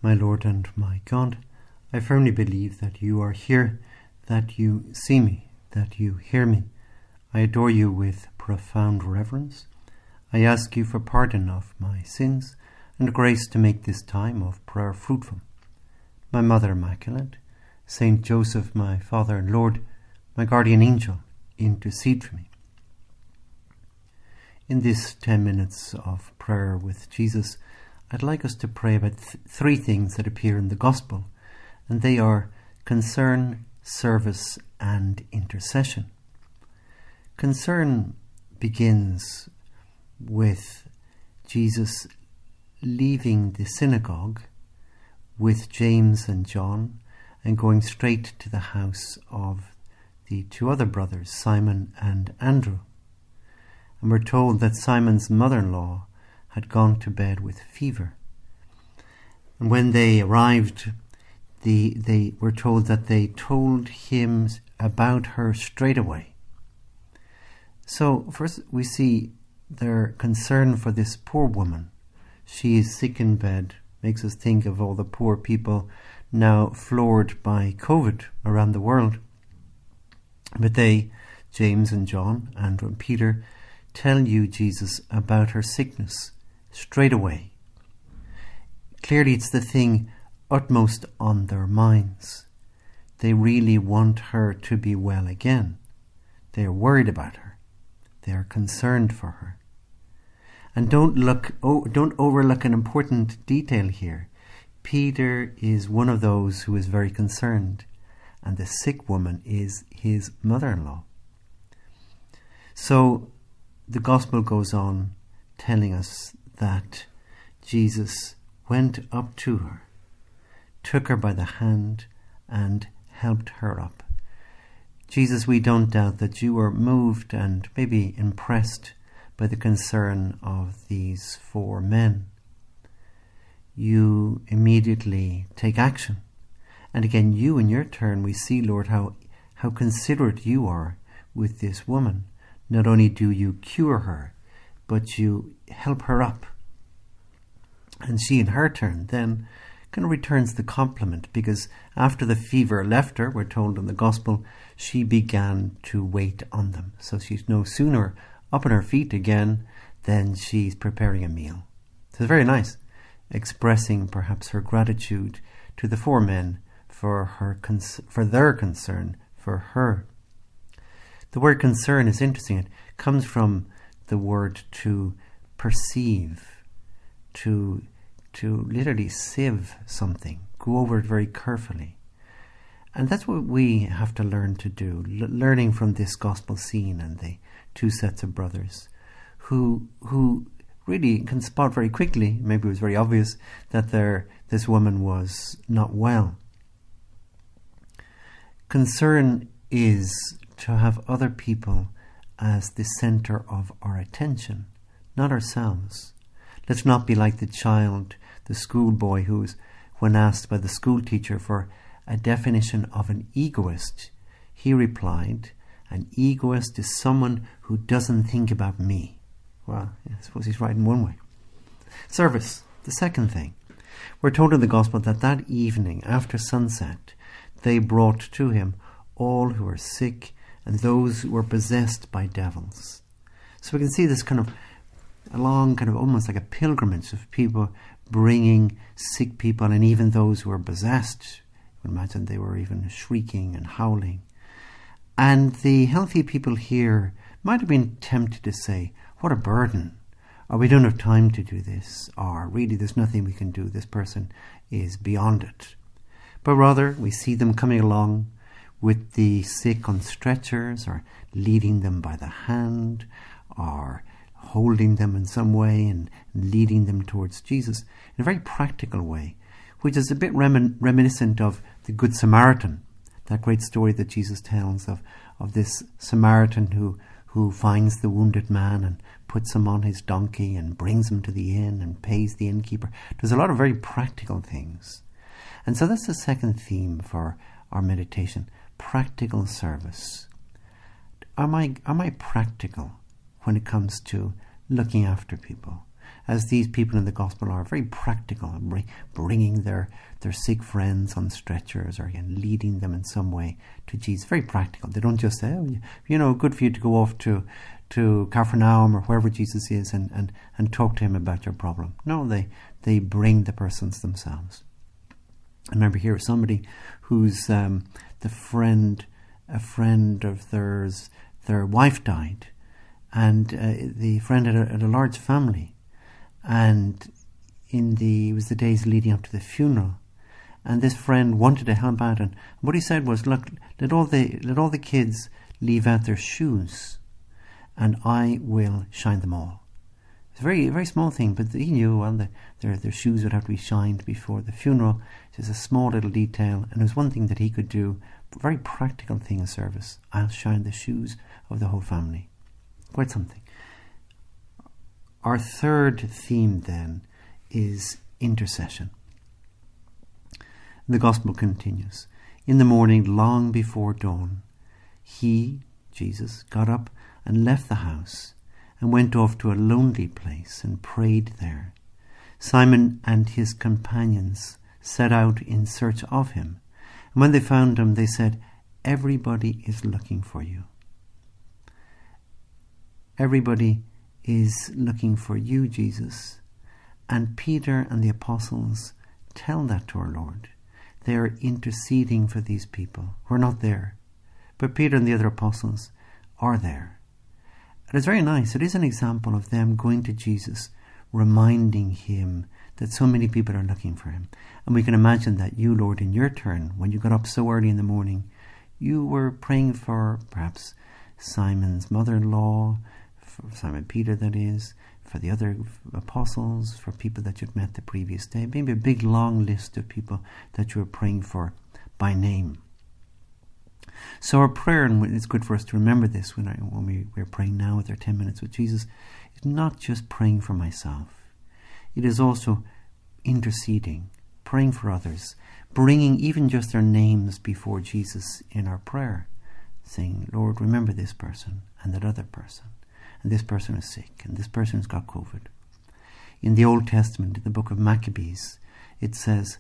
My Lord and my God, I firmly believe that you are here, that you see me, that you hear me. I adore you with profound reverence. I ask you for pardon of my sins and grace to make this time of prayer fruitful. My Mother Immaculate, Saint Joseph, my Father and Lord, my guardian angel, intercede for me. In this 10 minutes of prayer with Jesus, I'd like us to pray about three things that appear in the Gospel, and they are concern, service, and intercession. Concern begins with Jesus leaving the synagogue with James and John and going straight to the house of the two other brothers, Simon and Andrew. And we're told that Simon's mother-in-law had gone to bed with fever. And when they arrived, they were told that they told him about her straight away. So first we see their concern for this poor woman. She is sick in bed, makes us think of all the poor people now floored by COVID around the world. But they, James and John, Andrew and Peter, tell you, Jesus, about her sickness straight away. Clearly it's the thing utmost on their minds. They really want her to be well again. They are worried about her. They are concerned for her. And don't overlook an important detail here. Peter is one of those who is very concerned, and the sick woman is his mother-in-law. So the Gospel goes on telling us that Jesus went up to her, took her by the hand, and helped her up. Jesus, we don't doubt that you were moved and maybe impressed by the concern of these four men. You immediately take action. And again, you in your turn, we see, Lord, how considerate you are with this woman. Not only do you cure her, but you help her up. And she in her turn then kind of returns the compliment, because after the fever left her, we're told in the Gospel, she began to wait on them. So she's no sooner up on her feet again than she's preparing a meal. So it's very nice, expressing perhaps her gratitude to the four men for their concern for her. The word concern is interesting. It comes from the word to perceive, to literally sieve something, go over it very carefully. And that's what we have to learn to do, learning from this gospel scene and the two sets of brothers who really can spot very quickly, maybe it was very obvious, that this woman was not well. Concern is to have other people as the center of our attention, not ourselves. Let's not be like the child, the schoolboy, who's, when asked by the school teacher for a definition of an egoist, he replied, "An egoist is someone who doesn't think about me." Well, I suppose he's right in one way. Service, the second thing. We're told in the Gospel that evening, after sunset, they brought to him all who were sick and those who were possessed by devils. So we can see this kind of almost like a pilgrimage of people bringing sick people and even those who were possessed. You can imagine they were even shrieking and howling. And the healthy people here might have been tempted to say, "What a burden," or "We don't have time to do this," or "Really, there's nothing we can do. This person is beyond it." But rather, we see them coming along with the sick on stretchers, or leading them by the hand, or holding them in some way and leading them towards Jesus in a very practical way, which is a bit reminiscent of the Good Samaritan, that great story that Jesus tells of this Samaritan who finds the wounded man and puts him on his donkey and brings him to the inn and pays the innkeeper. There's a lot of very practical things. And so that's the second theme for our meditation, practical service. Am I practical when it comes to looking after people? as these people in the gospel are, very practical, bringing their sick friends on stretchers, or again leading them in some way to Jesus. Very practical. They don't just say, oh, good for you to go off to Capernaum or wherever Jesus is and talk to him about your problem. No, they bring the persons themselves. I remember here somebody who's a friend of theirs, their wife died, and the friend had a large family, and it was the days leading up to the funeral, and this friend wanted to help out, and what he said was, look, let all the kids leave out their shoes, and I will shine them all. It's a very, very small thing, but he knew, well, their shoes would have to be shined before the funeral. It's a small little detail, and it was one thing that he could do, a very practical thing of service. I'll shine the shoes of the whole family. Quite something. Our third theme then is intercession. The gospel continues. In the morning, long before dawn, he, Jesus, got up and left the house and went off to a lonely place and prayed there. Simon and his companions set out in search of him. And when they found him, they said, "Everybody is looking for you." Everybody is looking for you, Jesus. And Peter and the apostles tell that to our Lord. They are interceding for these people who are not there. But Peter and the other apostles are there. And it's very nice. It is an example of them going to Jesus, reminding him that so many people are looking for him. And we can imagine that you, Lord, in your turn, when you got up so early in the morning, you were praying for perhaps Simon's mother-in-law, for Simon Peter, that is, for the other apostles, for people that you'd met the previous day, maybe a big long list of people that you were praying for by name. So our prayer, and it's good for us to remember this when we're praying now with our 10 minutes with Jesus, is not just praying for myself. It is also interceding, praying for others, bringing even just their names before Jesus in our prayer, saying, Lord, remember this person and that other person, and this person is sick, and this person has got COVID. In the Old Testament, in the book of Maccabees, it says,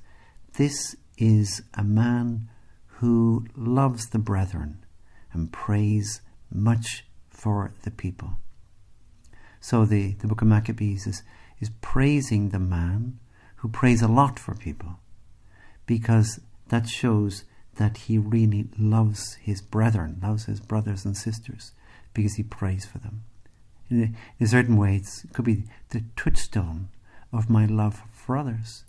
this is a man who loves the brethren and prays much for the people. So the book of Maccabees is praising the man who prays a lot for people, because that shows that he really loves his brethren, loves his brothers and sisters, because he prays for them. In a certain way, it could be the touchstone of my love for others,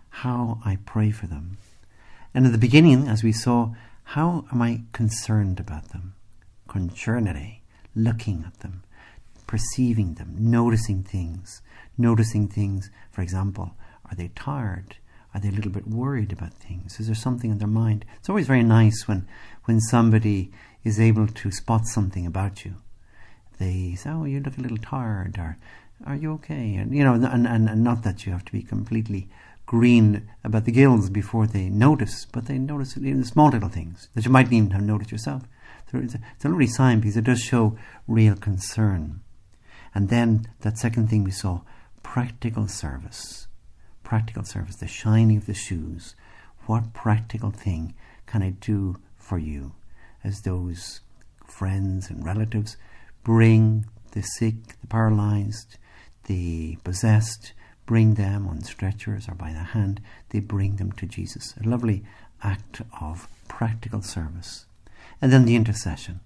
how I pray for them. And in the beginning, as we saw, how am I concerned about them? Concernere, looking at them, perceiving them, noticing things. For example, are they tired? Are they a little bit worried about things? Is there something in their mind? It's always very nice when somebody is able to spot something about you. They say, oh, you look a little tired, or are you okay? And and not that you have to be completely green about the gills before they notice, but they notice even the small little things that you might even have noticed yourself. So it's a lovely sign, because it does show real concern. And then that second thing we saw, practical service, the shining of the shoes. What practical thing can I do for you as those friends and relatives bring the sick, the paralyzed, the possessed, bring them on stretchers or by the hand, they bring them to Jesus. A lovely act of practical service. And then the intercession.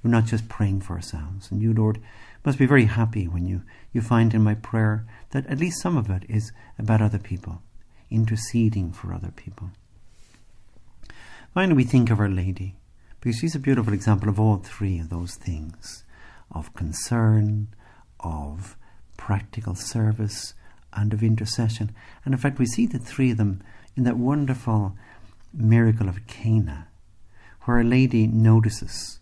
We're not just praying for ourselves. And you, Lord, must be very happy when you find in my prayer that at least some of it is about other people, interceding for other people. Finally, we think of Our Lady, because she's a beautiful example of all three of those things, of concern, of practical service, and of intercession. And in fact, we see the three of them in that wonderful miracle of Cana, where Our Lady notices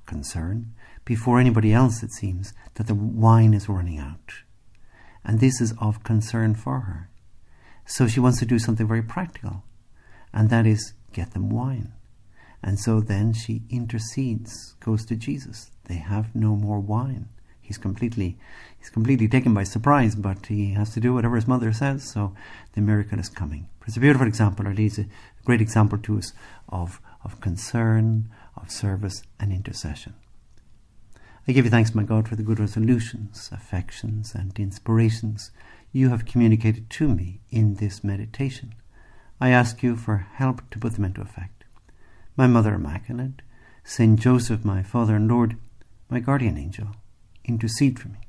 concern before anybody else, it seems, that the wine is running out. And this is of concern for her. So she wants to do something very practical, and that is get them wine. And so then she intercedes, goes to Jesus. They have no more wine. he's completely taken by surprise, but he has to do whatever his mother says, so the miracle is coming. But it's a beautiful example, or at least a great example to us of concern, of service and intercession. I give you thanks, my God, for the good resolutions, affections and inspirations you have communicated to me in this meditation. I ask you for help to put them into effect. My Mother Immaculate, Saint Joseph, my Father and Lord, my guardian angel, intercede for me.